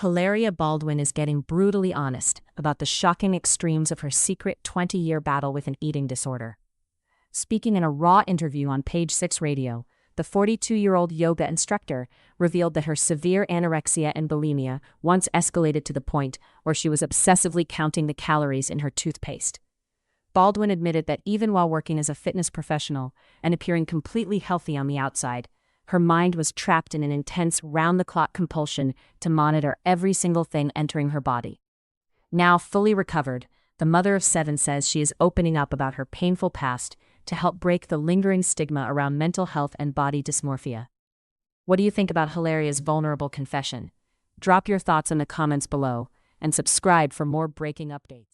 Hilaria Baldwin is getting brutally honest about the shocking extremes of her secret 20-year battle with an eating disorder. Speaking in a raw interview on Page 6 Radio, the 42-year-old yoga instructor revealed that her severe anorexia and bulimia once escalated to the point where she was obsessively counting the calories in her toothpaste. Baldwin admitted that even while working as a fitness professional and appearing completely healthy on the outside, her mind was trapped in an intense round-the-clock compulsion to monitor every single thing entering her body. Now fully recovered, the mother of 7 says she is opening up about her painful past to help break the lingering stigma around mental health and body dysmorphia. What do you think about Hilaria's vulnerable confession? Drop your thoughts in the comments below and subscribe for more breaking updates.